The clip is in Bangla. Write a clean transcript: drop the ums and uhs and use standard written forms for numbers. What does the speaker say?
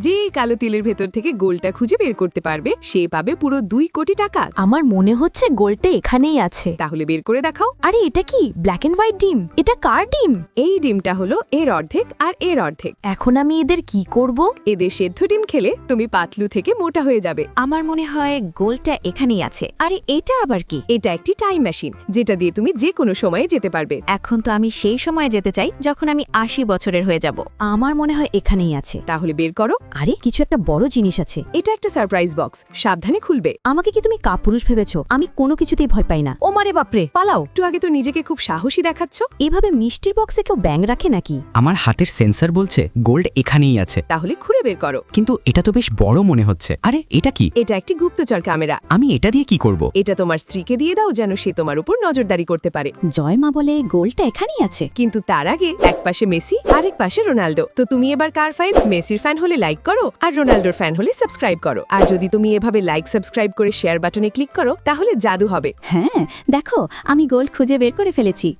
যে এই কালো তিলের ভেতর থেকে গোলটা খুঁজে বের করতে পারবে সে পাবে পুরো 2 কোটি টাকা। আমার মনে হচ্ছে গোলটা এখানেই আছে। তাহলে বের করে দেখাও। আরে এটা কি ব্ল্যাক এন্ড হোয়াইট ডিম? এটা কার ডিম? এই ডিমটা হলো এর অর্ধেক আর এর অর্ধেক। এখন আমি এদের কি করব? এদের সেদ্ধ ডিম খেলে তুমি পাতলু থেকে মোটা হয়ে যাবে। আমার মনে হয় গোলটা এখানেই আছে। আরে এটা আবার কি? এটা একটি টাইম মেশিন, যেটা দিয়ে তুমি যে কোনো সময়ে যেতে পারবে। এখন তো আমি সেই সময়ে যেতে চাই যখন আমি 80 বছরের হয়ে যাব। আমার মনে হয় এখানেই আছে। তাহলে বের করো। আরে কিছু একটা বড় জিনিস আছে। এটা একটা সারপ্রাইজ বক্স, সাবধানে খুলবে। আমাকে কি তুমি কাপুরুষ ভেবেছো? আমি কোনো কিছুতেই ভয় পাই না। ও মারে বাপরে, পালাও। একটু আগে তো নিজেকে খুব সাহসী দেখাচ্ছ। এভাবে মিষ্টির বক্সে কেউ ব্যাঙ রাখে নাকি? আমার হাতের সেন্সর বলছে গোল্ড এখানেই আছে। তাহলে খুঁড়ে বের করো। কিন্তু এটা তো বেশ বড় মনে হচ্ছে। আরে এটা কি? এটা একটি গুপ্তচর ক্যামেরা। আমি এটা দিয়ে কি করব? এটা তোমার স্ত্রীকে দিয়ে দাও যেন সে তোমার উপর নজরদারি করতে পারে। জয় মা বলে গোলটা এখানেই আছে। কিন্তু তার আগে এক পাশে মেসি আরেক পাশে রোনাল্ডো। তো তুমি এবার কার ফাইভ? মেসির ফ্যান হলে লাইক করো, আর রোনাল্ডোর ফ্যান হলে সাবস্ক্রাইব করো। আর যদি তুমি এভাবে লাইক সাবস্ক্রাইব করে শেয়ার বাটনে ক্লিক করো তাহলে জাদু হবে। হ্যাঁ দেখো, আমি গোল্ড খুঁজে বের করে ফেলেছি।